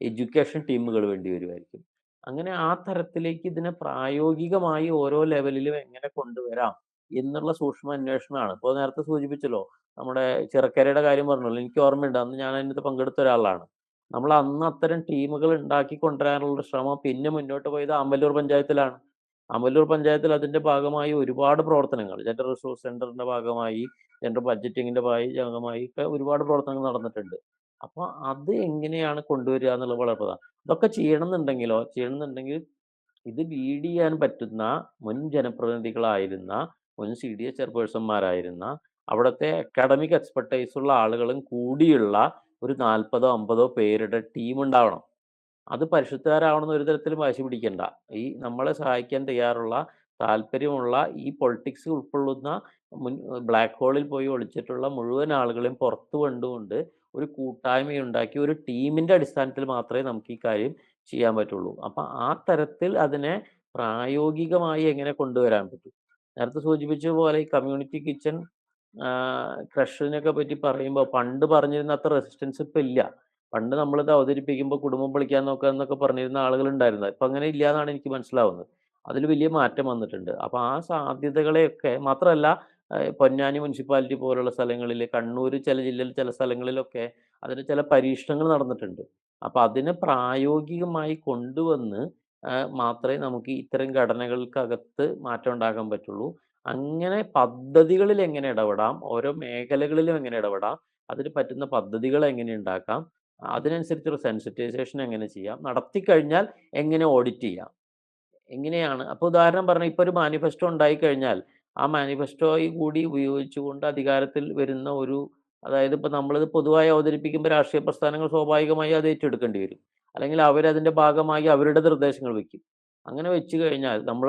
എഡ്യൂക്കേഷൻ ടീമുകൾ വേണ്ടി വരുമായിരിക്കും. അങ്ങനെ ആ തരത്തിലേക്ക് ഇതിനെ പ്രായോഗികമായി ഓരോ ലെവലിലും എങ്ങനെ കൊണ്ടുവരാം എന്നുള്ള സൂക്ഷ്മ അന്വേഷണമാണ്. ഇപ്പോൾ നേരത്തെ സൂചിപ്പിച്ചല്ലോ, നമ്മുടെ ചിറക്കരയുടെ കാര്യം പറഞ്ഞല്ലോ. എനിക്ക് ഓർമ്മയുണ്ട്, അന്ന് ഞാൻ അതിനകത്ത് പങ്കെടുത്ത ഒരാളാണ്. നമ്മൾ അന്ന് അത്തരം ടീമുകൾ ഉണ്ടാക്കി കൊണ്ടുവരാനുള്ള ശ്രമം പിന്നെ മുന്നോട്ട് പോയത് ആമ്പല്ലൂർ പഞ്ചായത്തിലാണ്. അമലൂർ പഞ്ചായത്തിൽ അതിന്റെ ഭാഗമായി ഒരുപാട് പ്രവർത്തനങ്ങൾ, ജെൻഡർ റിസോഴ്സ് സെന്ററിന്റെ ഭാഗമായി, ജെൻഡർ ബഡ്ജറ്റിംഗിന്റെ ഭാഗമായി ഒക്കെ ഒരുപാട് പ്രവർത്തനങ്ങൾ നടന്നിട്ടുണ്ട്. അപ്പൊ അത് എങ്ങനെയാണ് കൊണ്ടുവരിക എന്നുള്ളത് വളരെ പ്രധാനം. ഇതൊക്കെ ചെയ്യണമെന്നുണ്ടെങ്കിൽ ഇത് ലീഡ് ചെയ്യാൻ പറ്റുന്ന മുൻ ജനപ്രതിനിധികളായിരുന്ന, മുൻ CDA ചെയർപേഴ്സൺമാരായിരുന്ന, അവിടുത്തെ അക്കാഡമിക് എക്സ്പെർട്ടൈസ് ഉള്ള ആളുകളും കൂടിയുള്ള ഒരു 40ഓ 50ഓ പേരുടെ ടീം ഉണ്ടാവണം. അത് പരിശുദ്ധരാവണമെന്ന് ഒരു തരത്തിലും വാശി പിടിക്കണ്ട. ഈ നമ്മളെ സഹായിക്കാൻ തയ്യാറുള്ള, താല്പര്യമുള്ള, ഈ പൊളിറ്റിക്സ് ഉൾക്കൊള്ളുന്ന ബ്ലാക്ക് ഹോളിൽ പോയി ഒളിച്ചിട്ടുള്ള മുഴുവൻ ആളുകളെയും പുറത്തു കണ്ടുകൊണ്ട് ഒരു കൂട്ടായ്മയുണ്ടാക്കി ഒരു ടീമിന്റെ അടിസ്ഥാനത്തിൽ മാത്രമേ നമുക്ക് ഈ കാര്യം ചെയ്യാൻ പറ്റുള്ളൂ. അപ്പൊ ആ തരത്തിൽ അതിനെ പ്രായോഗികമായി എങ്ങനെ കൊണ്ടുവരാൻ പറ്റും? നേരത്തെ സൂചിപ്പിച്ച പോലെ ഈ കമ്മ്യൂണിറ്റി കിച്ചൺ ക്രഷിനൊക്കെ പറ്റി പറയുമ്പോൾ പണ്ട് പറഞ്ഞിരുന്ന അത്ര റെസിസ്റ്റൻസ് ഇപ്പൊ ഇല്ല. പണ്ട് നമ്മളിത് അവതരിപ്പിക്കുമ്പോൾ കുടുംബം പൊളിക്കാൻ നോക്കുക എന്നൊക്കെ പറഞ്ഞിരുന്ന ആളുകളുണ്ടായിരുന്നു. ഇപ്പൊ അങ്ങനെ ഇല്ലാന്നാണ് എനിക്ക് മനസ്സിലാവുന്നത്. അതിൽ വലിയ മാറ്റം വന്നിട്ടുണ്ട്. അപ്പൊ ആ സാധ്യതകളെയൊക്കെ മാത്രമല്ല, പൊന്നാനി മുനിസിപ്പാലിറ്റി പോലുള്ള സ്ഥലങ്ങളില്, കണ്ണൂര് ചില ജില്ലയിൽ ചില സ്ഥലങ്ങളിലൊക്കെ അതിന് ചില പരീക്ഷണങ്ങൾ നടന്നിട്ടുണ്ട്. അപ്പൊ അതിനെ പ്രായോഗികമായി കൊണ്ടുവന്ന് മാത്രമേ നമുക്ക് ഇത്തരം ഘടനകൾക്കകത്ത് മാറ്റം ഉണ്ടാക്കാൻ പറ്റുള്ളൂ. അങ്ങനെ പദ്ധതികളിൽ എങ്ങനെ ഇടപെടാം, ഓരോ മേഖലകളിലും എങ്ങനെ ഇടപെടാം, അതിന് പറ്റുന്ന പദ്ധതികൾ എങ്ങനെ ഉണ്ടാക്കാം, അതിനനുസരിച്ചുള്ള സെൻസിറ്റൈസേഷൻ എങ്ങനെ ചെയ്യാം, നടത്തിക്കഴിഞ്ഞാൽ എങ്ങനെ ഓഡിറ്റ് ചെയ്യാം, എങ്ങനെയാണ്. അപ്പോൾ ഉദാഹരണം പറഞ്ഞാൽ ഇപ്പോൾ ഒരു മാനിഫെസ്റ്റോ ഉണ്ടായിക്കഴിഞ്ഞാൽ ആ മാനിഫെസ്റ്റോയിൽ കൂടി ഉപയോഗിച്ചുകൊണ്ട് അധികാരത്തിൽ വരുന്ന ഒരു, അതായത് ഇപ്പോൾ നമ്മളിത് പൊതുവായി അവതരിപ്പിക്കുമ്പോൾ രാഷ്ട്രീയ പ്രസ്ഥാനങ്ങൾ സ്വാഭാവികമായി അത് ഏറ്റെടുക്കേണ്ടി വരും. അല്ലെങ്കിൽ അവരതിൻ്റെ ഭാഗമായി അവരുടെ നിർദ്ദേശങ്ങൾ വെക്കും. അങ്ങനെ വെച്ച് കഴിഞ്ഞാൽ നമ്മൾ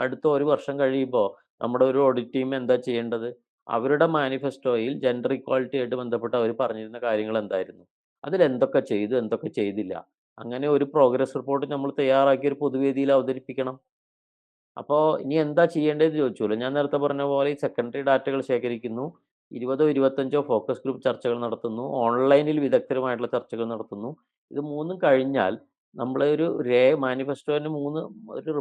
അടുത്ത ഒരു വർഷം കഴിയുമ്പോൾ നമ്മുടെ ഒരു ഓഡിറ്റ് ടീം എന്താ ചെയ്യേണ്ടത്? അവരുടെ മാനിഫെസ്റ്റോയിൽ ജെൻഡർ ഇക്വാളിറ്റി ആയിട്ട് ബന്ധപ്പെട്ട് അവർ പറഞ്ഞിരുന്ന കാര്യങ്ങൾ എന്തായിരുന്നു? അതിൽ എന്തൊക്കെ ചെയ്തു, എന്തൊക്കെ ചെയ്തില്ല? അങ്ങനെ ഒരു പ്രോഗ്രസ് റിപ്പോർട്ട് നമ്മൾ തയ്യാറാക്കി ഒരു പൊതുവേദിയിൽ അവതരിപ്പിക്കണം. അപ്പോൾ ഇനി എന്താ ചെയ്യേണ്ടതെന്ന് ചോദിച്ചൂല്ലോ. ഞാൻ നേരത്തെ പറഞ്ഞ പോലെ ഈ സെക്കൻഡറി ഡാറ്റകൾ ശേഖരിക്കുന്നു. 20ഓ 25ഓ ഫോക്കസ് ഗ്രൂപ്പ് ചർച്ചകൾ നടത്തുന്നു. ഓൺലൈനിൽ വിദഗ്ധരുമായിട്ടുള്ള ചർച്ചകൾ നടത്തുന്നു. ഇത് മൂന്നും കഴിഞ്ഞാൽ നമ്മള് ഒരു മാനിഫെസ്റ്റോന്റെ ഒരു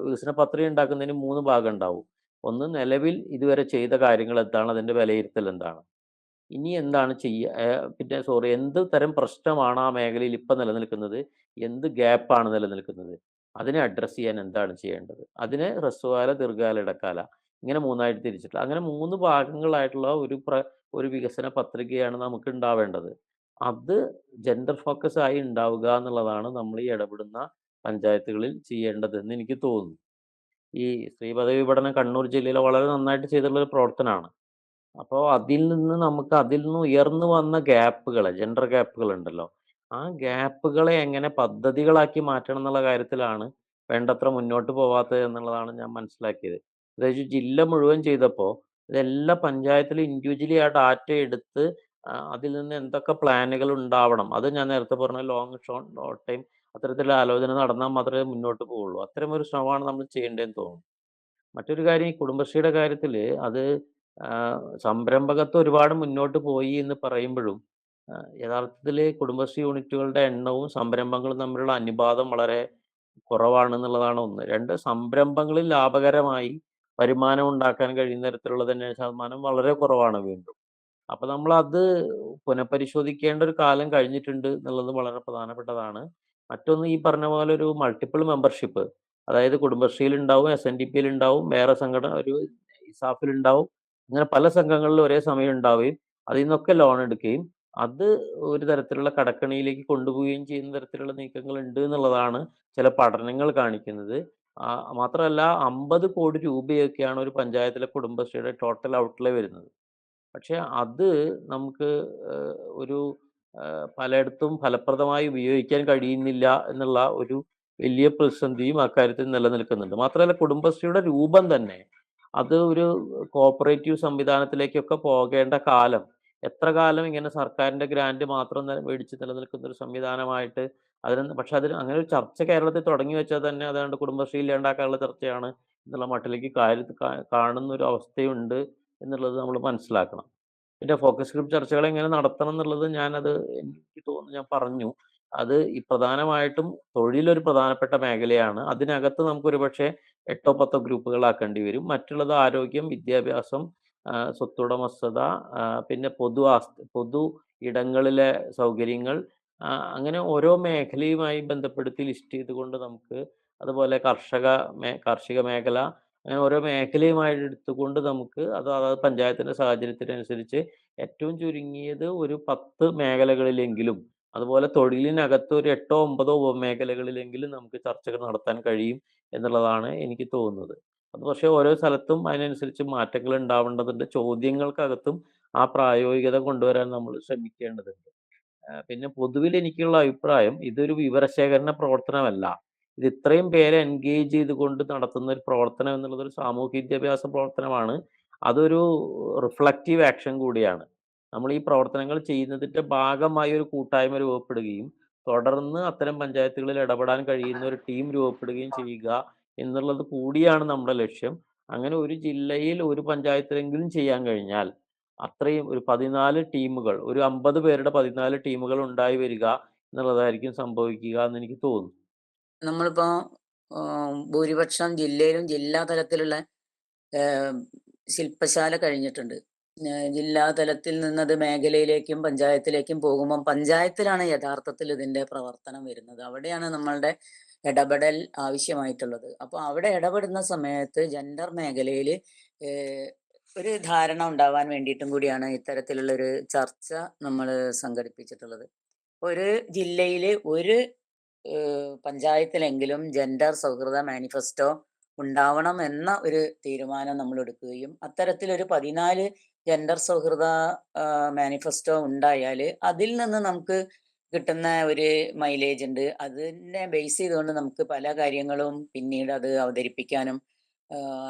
വികസന പത്രിക ഉണ്ടാക്കുന്നതിന് 3 ഭാഗം ഉണ്ടാവും. ഒന്ന്, നിലവിൽ ഇതുവരെ ചെയ്ത കാര്യങ്ങൾ എന്താണ്? അതിന്റെ വിലയിരുത്തൽ എന്താണ്? ഇനി എന്താണ് പിന്നെ എന്ത് തരം പ്രശ്നമാണ് ആ മേഖലയിൽ ഇപ്പം നിലനിൽക്കുന്നത്? എന്ത് ഗ്യാപ്പാണ് നിലനിൽക്കുന്നത്? അതിനെ അഡ്രസ്സ് ചെയ്യാൻ എന്താണ് ചെയ്യേണ്ടത്? അതിനെ ഹ്രസ്വകാല, ദീർഘകാല, ഇടക്കാല ഇങ്ങനെ 3ആയിട്ട് തിരിച്ചിട്ടുള്ള അങ്ങനെ 3 ഭാഗങ്ങളായിട്ടുള്ള ഒരു വികസന പത്രികയാണ് നമുക്ക് ഉണ്ടാവേണ്ടത്. അത് ജെൻഡർ ഫോക്കസ് ആയി ഉണ്ടാവുക എന്നുള്ളതാണ് നമ്മൾ ഈ ഇടപെടുന്ന പഞ്ചായത്തുകളിൽ ചെയ്യേണ്ടതെന്ന് എനിക്ക് തോന്നുന്നു. ഈ സ്ത്രീ പദവി പഠനം കണ്ണൂർ ജില്ലയിൽ വളരെ നന്നായിട്ട് ചെയ്തിട്ടുള്ള ഒരു പ്രവർത്തനമാണ്. അപ്പോൾ അതിൽ നിന്ന് ഉയർന്നു വന്ന ഗ്യാപ്പുകളെ, ജെൻഡർ ഗ്യാപ്പുകൾ ഉണ്ടല്ലോ, ആ ഗ്യാപ്പുകളെ എങ്ങനെ പദ്ധതികളാക്കി മാറ്റണം എന്നുള്ള കാര്യത്തിലാണ് വേണ്ടത്ര മുന്നോട്ട് പോവാത്തത് എന്നുള്ളതാണ് ഞാൻ മനസ്സിലാക്കിയത്. പ്രത്യേകിച്ച് ജില്ല മുഴുവൻ ചെയ്തപ്പോൾ ഇതെല്ലാ പഞ്ചായത്തിലും ഇൻഡിവിജ്വലി ആ ഡാറ്റ എടുത്ത് അതിൽ നിന്ന് എന്തൊക്കെ പ്ലാനുകൾ ഉണ്ടാവണം. അത് ഞാൻ നേരത്തെ പറഞ്ഞ ലോങ് ഷോർട്ട് ടൈം അത്തരത്തിലുള്ള ആലോചന നടന്നാൽ മാത്രമേ മുന്നോട്ട് പോവുള്ളൂ. അത്തരമൊരു ശ്രമമാണ് നമ്മൾ ചെയ്യേണ്ടതെന്ന് തോന്നുന്നു. മറ്റൊരു കാര്യം ഈ കുടുംബശ്രീയുടെ കാര്യത്തില് അത് സംരംഭകത്വം ഒരുപാട് മുന്നോട്ട് പോയി എന്ന് പറയുമ്പോഴും യഥാർത്ഥത്തില് കുടുംബശ്രീ യൂണിറ്റുകളുടെ എണ്ണവും സംരംഭങ്ങളും തമ്മിലുള്ള അനുപാതം വളരെ കുറവാണെന്നുള്ളതാണ് ഒന്ന്. 2, സംരംഭങ്ങളിൽ ലാഭകരമായി വരുമാനം ഉണ്ടാക്കാൻ കഴിയുന്ന തരത്തിലുള്ള തന്നെ ശതമാനം വളരെ കുറവാണ് വീണ്ടും. അപ്പൊ നമ്മളത് പുനഃപരിശോധിക്കേണ്ട ഒരു കാലം കഴിഞ്ഞിട്ടുണ്ട് എന്നുള്ളത് വളരെ പ്രധാനപ്പെട്ടതാണ്. മറ്റൊന്ന് ഈ പറഞ്ഞ പോലെ ഒരു മൾട്ടിപ്പിൾ മെമ്പർഷിപ്പ്, അതായത് കുടുംബശ്രീയിൽ ഉണ്ടാവും, SNDPയിൽ ഉണ്ടാവും, വേറെ ഒരു ഇസാഫിൽ ഉണ്ടാവും. അങ്ങനെ പല സംഘങ്ങളിലും ഒരേ സമയം ഉണ്ടാവുകയും അതിൽ നിന്നൊക്കെ ലോൺ എടുക്കുകയും അത് ഒരു തരത്തിലുള്ള കടക്കെണിയിലേക്ക് കൊണ്ടുപോവുകയും ചെയ്യുന്ന തരത്തിലുള്ള നീക്കങ്ങൾ ഉണ്ട് എന്നുള്ളതാണ് ചില പഠനങ്ങൾ കാണിക്കുന്നത്. മാത്രമല്ല 50 കോടി രൂപയൊക്കെയാണ് ഒരു പഞ്ചായത്തിലെ കുടുംബശ്രീയുടെ ടോട്ടൽ ഔട്ട്ലേ വരുന്നത്. പക്ഷെ അത് നമുക്ക് ഒരു പലയിടത്തും ഫലപ്രദമായി ഉപയോഗിക്കാൻ കഴിയുന്നില്ല എന്നുള്ള ഒരു വലിയ പ്രതിസന്ധിയും അക്കാര്യത്തിൽ നിലനിൽക്കുന്നുണ്ട്. മാത്രമല്ല കുടുംബശ്രീയുടെ രൂപം തന്നെ അത് ഒരു കോപ്പറേറ്റീവ് സംവിധാനത്തിലേക്കൊക്കെ പോകേണ്ട കാലം, എത്ര കാലം ഇങ്ങനെ സർക്കാരിന്റെ ഗ്രാന്റ് മാത്രം മേടിച്ച് നിലനിൽക്കുന്ന ഒരു സംവിധാനമായിട്ട് പക്ഷെ അങ്ങനെ ഒരു ചർച്ച കേരളത്തിൽ തുടങ്ങി വെച്ചാൽ തന്നെ അതാണ്ട് കുടുംബശ്രീ ഇല്ലാണ്ടാക്കാനുള്ള ചർച്ചയാണ് എന്നുള്ള മട്ടിലേക്ക് കാണുന്ന ഒരു അവസ്ഥയുണ്ട് എന്നുള്ളത് നമ്മൾ മനസ്സിലാക്കണം. പിന്നെ ഫോക്കസ് ഗ്രൂപ്പ് ചർച്ചകൾ എങ്ങനെ നടത്തണം എന്നുള്ളത് എനിക്ക് തോന്നുന്നു ഞാൻ പറഞ്ഞു. അത് ഈ പ്രധാനമായിട്ടും തൊഴിലൊരു പ്രധാനപ്പെട്ട മേഖലയാണ്. അതിനകത്ത് നമുക്ക് ഒരുപക്ഷെ 8ഓ 10ഓ ഗ്രൂപ്പുകളാക്കേണ്ടി വരും. മറ്റുള്ളത് ആരോഗ്യം, വിദ്യാഭ്യാസം, സ്വത്തുടമസ്ഥത, പിന്നെ പൊതു ഇടങ്ങളിലെ സൗകര്യങ്ങൾ, അങ്ങനെ ഓരോ മേഖലയുമായി ബന്ധപ്പെടുത്തി ലിസ്റ്റ് ചെയ്തുകൊണ്ട് നമുക്ക്, അതുപോലെ കാർഷിക മേഖല, അങ്ങനെ ഓരോ മേഖലയുമായി എടുത്തുകൊണ്ട് നമുക്ക് അതാത് പഞ്ചായത്തിന്റെ സാഹചര്യത്തിനനുസരിച്ച് ഏറ്റവും ചുരുങ്ങിയത് ഒരു 10 മേഖലകളിലെങ്കിലും അതുപോലെ തൊഴിലിനകത്ത് ഒരു 8ഓ 9ഓ ഉപമേഖലകളിലെങ്കിലും നമുക്ക് ചർച്ചകൾ നടത്താൻ കഴിയും എന്നുള്ളതാണ് എനിക്ക് തോന്നുന്നത്. അത് പക്ഷേ ഓരോ സ്ഥലത്തും അതിനനുസരിച്ച് മാറ്റങ്ങൾ ഉണ്ടാവേണ്ടതുണ്ട്. ചോദ്യങ്ങൾക്കകത്തും ആ പ്രായോഗികത കൊണ്ടുവരാൻ നമ്മൾ ശ്രമിക്കേണ്ടതുണ്ട്. പിന്നെ പൊതുവിൽ എനിക്കുള്ള അഭിപ്രായം ഇതൊരു വിവരശേഖരണ പ്രവർത്തനമല്ല. ഇത് ഇത്രയും പേരെ എൻഗേജ് ചെയ്തുകൊണ്ട് നടത്തുന്ന ഒരു പ്രവർത്തനം എന്നുള്ളത് ഒരു സാമൂഹ്യ വിദ്യാഭ്യാസ പ്രവർത്തനമാണ്. അതൊരു റിഫ്ലക്റ്റീവ് ആക്ഷൻ കൂടിയാണ്. നമ്മൾ ഈ പ്രവർത്തനങ്ങൾ ചെയ്യുന്നതിന്റെ ഭാഗമായി ഒരു കൂട്ടായ്മ രൂപപ്പെടുകയും, തുടർന്ന് അത്തരം പഞ്ചായത്തുകളിൽ ഇടപെടാൻ കഴിയുന്ന ഒരു ടീം രൂപപ്പെടുകയും ചെയ്യുക എന്നുള്ളത് കൂടിയാണ് നമ്മുടെ ലക്ഷ്യം. അങ്ങനെ ഒരു ജില്ലയിൽ ഒരു പഞ്ചായത്തിലെങ്കിലും ചെയ്യാൻ കഴിഞ്ഞാൽ അത്രയും ഒരു 14 ടീമുകൾ, ഒരു 50 പേരുടെ 14 ടീമുകൾ ഉണ്ടായി വരിക എന്നുള്ളതായിരിക്കും സംഭവിക്കുക എന്ന് എനിക്ക് തോന്നുന്നു. നമ്മളിപ്പോ ഭൂരിപക്ഷം ജില്ലയിലും ജില്ലാ തലത്തിലുള്ള ഏഹ്, ശില്പശാല കഴിഞ്ഞിട്ടുണ്ട്. ജില്ലാ തലത്തിൽ നിന്നത് മേഖലയിലേക്കും പഞ്ചായത്തിലേക്കും പോകുമ്പം പഞ്ചായത്തിലാണ് യഥാർത്ഥത്തിൽ ഇതിന്റെ പ്രവർത്തനം വരുന്നത്. അവിടെയാണ് നമ്മളുടെ ഇടപെടൽ ആവശ്യമായിട്ടുള്ളത്. അപ്പോൾ അവിടെ ഇടപെടുന്ന സമയത്ത് ജെൻഡർ മേഖലയിൽ ഒരു ധാരണ ഉണ്ടാവാൻ വേണ്ടിയിട്ടും കൂടിയാണ് ഇത്തരത്തിലുള്ള ഒരു ചർച്ച നമ്മൾ സംഘടിപ്പിച്ചിട്ടുള്ളത്. ഒരു ജില്ലയിൽ ഒരു പഞ്ചായത്തിലെങ്കിലും ജെൻഡർ സൗഹൃദ മാനിഫെസ്റ്റോ ഉണ്ടാവണം എന്ന ഒരു തീരുമാനം നമ്മൾ എടുക്കുകയും അത്തരത്തിലൊരു 14 ജെൻഡർ സൗഹൃദ മാനിഫെസ്റ്റോ ഉണ്ടായാൽ അതിൽ നിന്ന് നമുക്ക് കിട്ടുന്ന ഒരു മൈലേജ് ഉണ്ട്. അതിനെ ബേസ് ചെയ്തുകൊണ്ട് നമുക്ക് പല കാര്യങ്ങളും പിന്നീട് അത് അവതരിപ്പിക്കാനും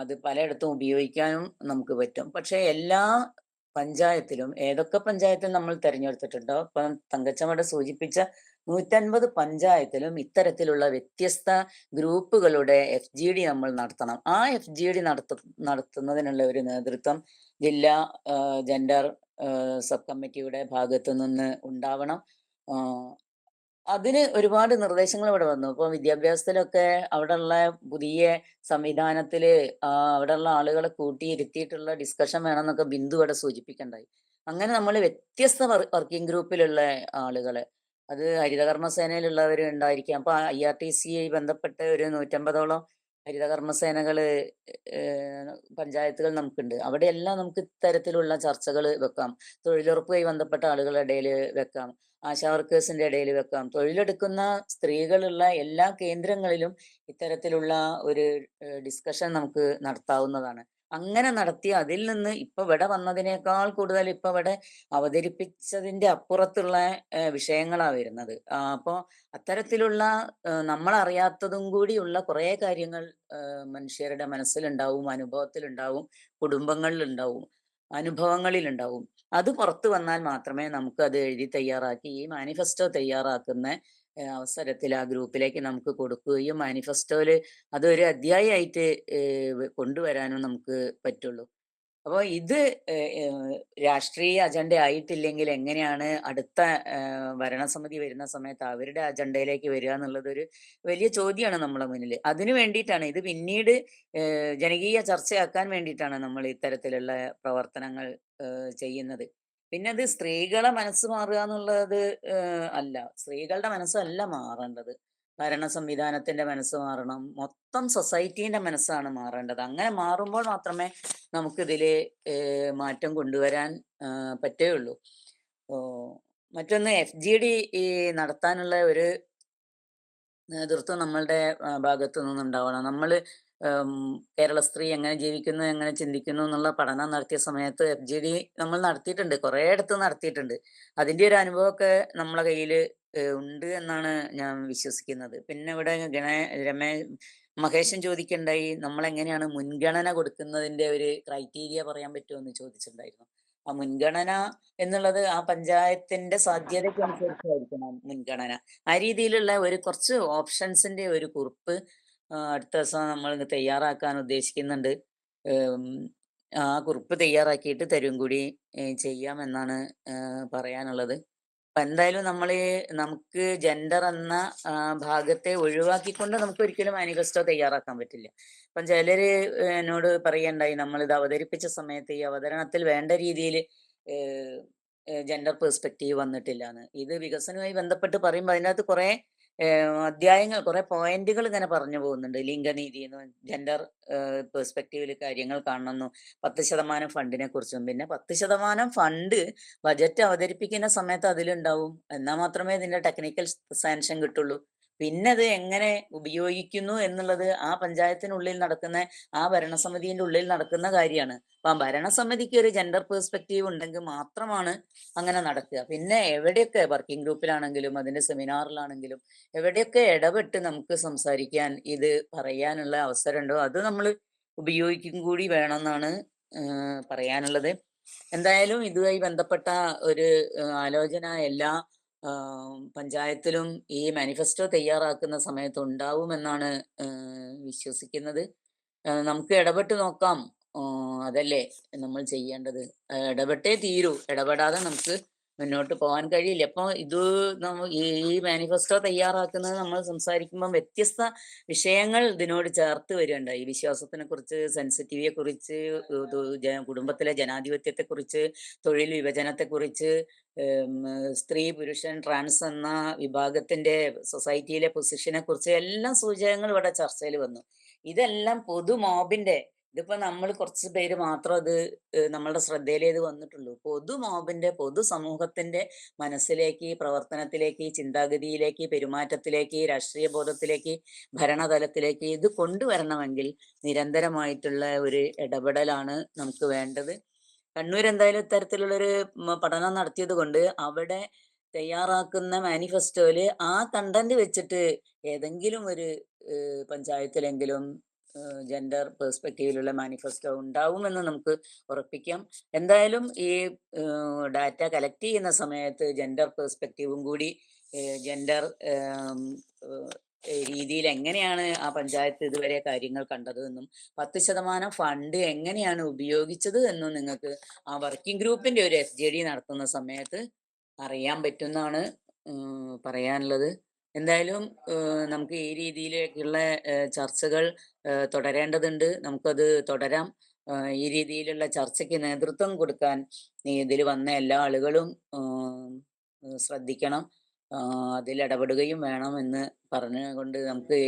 അത് പലയിടത്തും ഉപയോഗിക്കാനും നമുക്ക് പറ്റും. പക്ഷേ എല്ലാ പഞ്ചായത്തിലും ഏതൊക്കെ പഞ്ചായത്തിൽ നമ്മൾ തെരഞ്ഞെടുത്തിട്ടുണ്ടോ, ഇപ്പം തങ്കച്ചമട സൂചിപ്പിച്ച 150 പഞ്ചായത്തിലും ഇത്തരത്തിലുള്ള വ്യത്യസ്ത ഗ്രൂപ്പുകളുടെ FGD നമ്മൾ നടത്തണം. ആ FGD നടത്തുന്നതിനുള്ള ഒരു നേതൃത്വം ജില്ലാ ജെൻഡർ സബ് കമ്മിറ്റിയുടെ ഭാഗത്തു നിന്ന് ഉണ്ടാവണം. അതിന് ഒരുപാട് നിർദ്ദേശങ്ങൾ ഇവിടെ വന്നു. ഇപ്പൊ വിദ്യാഭ്യാസത്തിലൊക്കെ അവിടെയുള്ള പുതിയ സംവിധാനത്തില് അവിടെയുള്ള ആളുകളെ കൂട്ടിയിരുത്തിയിട്ടുള്ള ഡിസ്കഷൻ വേണമെന്നൊക്കെ ബിന്ദു ഇവിടെ സൂചിപ്പിക്കണ്ടായി. അങ്ങനെ നമ്മൾ വ്യത്യസ്ത വർക്കിംഗ് ഗ്രൂപ്പിലുള്ള ആളുകളെ, അത് ഹരിതകർമ്മസേനയിലുള്ളവർ ഉണ്ടായിരിക്കാം. അപ്പൊ IRTC ബന്ധപ്പെട്ട് ഒരു 150ഓളം ഹരിതകർമ്മസേനകള് പഞ്ചായത്തുകൾ നമുക്കുണ്ട്. അവിടെയെല്ലാം നമുക്ക് ഇത്തരത്തിലുള്ള ചർച്ചകൾ വെക്കാം. തൊഴിലുറപ്പുമായി ബന്ധപ്പെട്ട ആളുകളുടെ ഇടയിൽ വെക്കാം. ആശാ വർക്കേഴ്സിന്റെ ഇടയിൽ വെക്കാം. തൊഴിലെടുക്കുന്ന സ്ത്രീകളുള്ള എല്ലാ കേന്ദ്രങ്ങളിലും ഇത്തരത്തിലുള്ള ഒരു ഡിസ്കഷൻ നമുക്ക് നടത്താവുന്നതാണ്. അങ്ങനെ നടത്തി അതിൽ നിന്ന് ഇപ്പൊ ഇവിടെ വന്നതിനേക്കാൾ കൂടുതൽ ഇപ്പൊ ഇവിടെ അവതരിപ്പിച്ചതിന്റെ അപ്പുറത്തുള്ള വിഷയങ്ങളാ വരുന്നത്. അപ്പോ അത്തരത്തിലുള്ള നമ്മളറിയാത്തതും കൂടിയുള്ള കുറേ കാര്യങ്ങൾ മനുഷ്യരുടെ മനസ്സിലുണ്ടാവും, അനുഭവത്തിലുണ്ടാവും, കുടുംബങ്ങളിലുണ്ടാവും, അനുഭവങ്ങളിലുണ്ടാവും. അത് പുറത്തു വന്നാൽ മാത്രമേ നമുക്ക് അത് എഴുതി തയ്യാറാക്കി ഈ മാനിഫെസ്റ്റോ തയ്യാറാക്കുന്ന അവസരത്തിൽ ആ ഗ്രൂപ്പിലേക്ക് നമുക്ക് കൊടുക്കുകയും മാനിഫെസ്റ്റോയില് അതൊരു അധ്യായമായിട്ട് കൊണ്ടുവരാനും നമുക്ക് പറ്റുള്ളൂ. അപ്പോൾ ഇത് രാഷ്ട്രീയ അജണ്ട ആയിട്ടില്ലെങ്കിൽ എങ്ങനെയാണ് അടുത്ത ഭരണസമിതി വരുന്ന സമയത്ത് അവരുടെ അജണ്ടയിലേക്ക് വരിക എന്നുള്ളത് ഒരു വലിയ ചോദ്യമാണ് നമ്മളെ മുന്നിൽ. അതിനു വേണ്ടിയിട്ടാണ് ഇത് പിന്നീട് ജനകീയ ചർച്ചയാക്കാൻ വേണ്ടിയിട്ടാണ് നമ്മൾ ഇത്തരത്തിലുള്ള പ്രവർത്തനങ്ങൾ ചെയ്യുന്നത്. പിന്നെ അത് സ്ത്രീകളെ മനസ്സ് മാറുക എന്നുള്ളത് അല്ല. സ്ത്രീകളുടെ മനസ്സല്ല മാറേണ്ടത്. ഭരണ സംവിധാനത്തിന്റെ മനസ്സ് മാറണം. മൊത്തം സൊസൈറ്റീന്റെ മനസ്സാണ് മാറേണ്ടത്. അങ്ങനെ മാറുമ്പോൾ മാത്രമേ നമുക്കിതില് മാറ്റം കൊണ്ടുവരാൻ പറ്റുകയുള്ളൂ. മറ്റൊന്ന് FGD ഈ നടത്താനുള്ള ഒരു നേതൃത്വം നമ്മളുടെ ഭാഗത്തു നിന്നുണ്ടാവണം. നമ്മള് കേരള സ്ത്രീ എങ്ങനെ ജീവിക്കുന്നു, എങ്ങനെ ചിന്തിക്കുന്നു എന്നുള്ള പഠനം നടത്തിയ സമയത്ത് FGD നമ്മൾ നടത്തിയിട്ടുണ്ട്. കുറേയിടത്ത് നടത്തിയിട്ടുണ്ട്. അതിന്റെ ഒരു അനുഭവമൊക്കെ നമ്മളെ കയ്യില് ഉണ്ട് എന്നാണ് ഞാൻ വിശ്വസിക്കുന്നത്. പിന്നെ ഇവിടെ മഹേശൻ ചോദിക്കണ്ടായി നമ്മളെങ്ങനെയാണ് മുൻഗണന കൊടുക്കുന്നതിന്റെ ഒരു ക്രൈറ്റീരിയ പറയാൻ പറ്റുമോ എന്ന് ചോദിച്ചിട്ടുണ്ടായിരുന്നു. ആ മുൻഗണന എന്നുള്ളത് ആ പഞ്ചായത്തിന്റെ സാധ്യതയ്ക്ക് അനുസരിച്ചായിരിക്കണം മുൻഗണന. ആ രീതിയിലുള്ള ഒരു കുറച്ച് ഓപ്ഷൻസിന്റെ ഒരു കുറിപ്പ് അടുത്ത ദിവസം നമ്മൾ തയ്യാറാക്കാൻ ഉദ്ദേശിക്കുന്നുണ്ട്. ഉം, ആ കുറിപ്പ് തയ്യാറാക്കിയിട്ട് തരും കൂടി ചെയ്യാമെന്നാണ് പറയാനുള്ളത്. അപ്പൊ എന്തായാലും നമുക്ക് ജെൻഡർ എന്ന ഭാഗത്തെ ഒഴിവാക്കിക്കൊണ്ട് നമുക്ക് ഒരിക്കലും മാനിഫെസ്റ്റോ തയ്യാറാക്കാൻ പറ്റില്ല. ഇപ്പം ചിലര് എന്നോട് പറയണ്ടായി നമ്മളിത് അവതരിപ്പിച്ച സമയത്ത് ഈ അവതരണത്തിൽ വേണ്ട രീതിയിൽ ജെൻഡർ പെർസ്പെക്റ്റീവ് വന്നിട്ടില്ല എന്ന്. ഇത് വികസനവുമായി ബന്ധപ്പെട്ട് പറയുമ്പോൾ അതിനകത്ത് കുറെ അധ്യായങ്ങൾ കുറെ പോയിന്റുകൾ ഇങ്ങനെ പറഞ്ഞു പോകുന്നുണ്ട്. ലിംഗനീതി ജെൻഡർ പെർസ്പെക്റ്റീവിൽ കാര്യങ്ങൾ കാണുന്നു. 10% ഫണ്ടിനെ കുറിച്ചും പിന്നെ 10% ഫണ്ട് ബജറ്റ് അവതരിപ്പിക്കുന്ന സമയത്ത് അതിലുണ്ടാവും. എന്നാൽ മാത്രമേ ഇതിന്റെ ടെക്നിക്കൽ സാങ്ഷൻ കിട്ടുള്ളൂ. പിന്നെ അത് എങ്ങനെ ഉപയോഗിക്കുന്നു എന്നുള്ളത് ആ പഞ്ചായത്തിനുള്ളിൽ നടക്കുന്ന ആ ഭരണസമിതിന്റെ ഉള്ളിൽ നടക്കുന്ന കാര്യമാണ്. അപ്പൊ ആ ഭരണസമിതിക്ക് ഒരു ജെൻഡർ പെർസ്പെക്റ്റീവ് ഉണ്ടെങ്കിൽ മാത്രമാണ് അങ്ങനെ നടക്കുക. പിന്നെ എവിടെയൊക്കെ വർക്കിംഗ് ഗ്രൂപ്പിലാണെങ്കിലും അതിന്റെ സെമിനാറിലാണെങ്കിലും എവിടെയൊക്കെ ഇടപെട്ട് നമുക്ക് സംസാരിക്കാൻ ഇത് പറയാനുള്ള അവസരമുണ്ടോ അത് നമ്മൾ ഉപയോഗിക്കും കൂടി വേണമെന്നാണ് പറയാനുള്ളത്. എന്തായാലും ഇതുമായി ബന്ധപ്പെട്ട ഒരു ആലോചന എല്ലാ പഞ്ചായത്തിലും ഈ മാനിഫെസ്റ്റോ തയ്യാറാക്കുന്ന സമയത്ത് ഉണ്ടാവുമെന്നാണ് വിശ്വസിക്കുന്നത്. നമുക്ക് ഇടപെട്ട് നോക്കാം. അതല്ലേ നമ്മൾ ചെയ്യേണ്ടത്. ഇടപെട്ടേ തീരൂ. ഇടപെടാതെ നമുക്ക് മുന്നോട്ട് പോകാൻ കഴിയില്ല. അപ്പൊ ഇത് ഈ മാനിഫെസ്റ്റോ തയ്യാറാക്കുന്നത് നമ്മൾ സംസാരിക്കുമ്പോൾ വ്യത്യസ്ത വിഷയങ്ങൾ ഇതിനോട് ചേർത്ത് വരികയുണ്ടായി. വിശ്വാസത്തിനെ കുറിച്ച്, സെൻസിറ്റിവിറ്റിയെ കുറിച്ച്, കുടുംബത്തിലെ ജനാധിപത്യത്തെ കുറിച്ച്, തൊഴിൽ വിഭജനത്തെ കുറിച്ച്, സ്ത്രീ പുരുഷൻ ട്രാൻസ് എന്ന വിഭാഗത്തിന്റെ സൊസൈറ്റിയിലെ പൊസിഷനെ കുറിച്ച് എല്ലാം സൂചകങ്ങൾ ഇവിടെ ചർച്ചയിൽ വന്നു. ഇതെല്ലാം പൊതു മോബിന്റെ ഇതിപ്പോ നമ്മൾ കുറച്ച് പേര് മാത്രം അത് നമ്മളുടെ ശ്രദ്ധയിലേ ഇത് വന്നിട്ടുള്ളൂ. പൊതു മോബിന്റെ പൊതു സമൂഹത്തിന്റെ മനസ്സിലേക്ക്, പ്രവർത്തനത്തിലേക്ക്, ചിന്താഗതിയിലേക്ക്, പെരുമാറ്റത്തിലേക്ക്, രാഷ്ട്രീയ ബോധത്തിലേക്ക്, ഭരണതലത്തിലേക്ക് ഇത് കൊണ്ടുവരണമെങ്കിൽ നിരന്തരമായിട്ടുള്ള ഒരു ഇടപെടലാണ് നമുക്ക് വേണ്ടത്. കണ്ണൂർ എന്തായാലും ഇത്തരത്തിലുള്ളൊരു പഠനം നടത്തിയത് കൊണ്ട് അവിടെ തയ്യാറാക്കുന്ന മാനിഫെസ്റ്റോയില് ആ കണ്ടന്റ് വെച്ചിട്ട് ഏതെങ്കിലും ഒരു പഞ്ചായത്തിലെങ്കിലും ജെൻഡർ പെർസ്പെക്റ്റീവിലുള്ള മാനിഫെസ്റ്റോ ഉണ്ടാവുമെന്ന് നമുക്ക് ഉറപ്പിക്കാം. എന്തായാലും ഈ ഡാറ്റ കളക്ട് ചെയ്യുന്ന സമയത്ത് ജെൻഡർ പെർസ്പെക്റ്റീവും കൂടി ജെൻഡർ രീതിയിൽ എങ്ങനെയാണ് ആ പഞ്ചായത്ത് ഇതുവരെ കാര്യങ്ങൾ കണ്ടത് എന്നും 10% ഫണ്ട് എങ്ങനെയാണ് ഉപയോഗിച്ചത് എന്നും നിങ്ങൾക്ക് ആ വർക്കിംഗ് ഗ്രൂപ്പിന്റെ ഒരു FGD നടത്തുന്ന സമയത്ത് അറിയാൻ പറ്റുന്നതാണ് പറയാനുള്ളത്. എന്തായാലും നമുക്ക് ഈ രീതിയിലേക്കുള്ള ചർച്ചകൾ തുടരേണ്ടതുണ്ട്. നമുക്കത് തുടരാം. ഈ രീതിയിലുള്ള ചർച്ചയ്ക്ക് നേതൃത്വം കൊടുക്കാൻ ഇതിൽ വന്ന എല്ലാ ആളുകളും ശ്രദ്ധിക്കണം. അതിൽ ഇടപെടുകയും വേണം എന്ന് പറഞ്ഞുകൊണ്ട് നമുക്ക്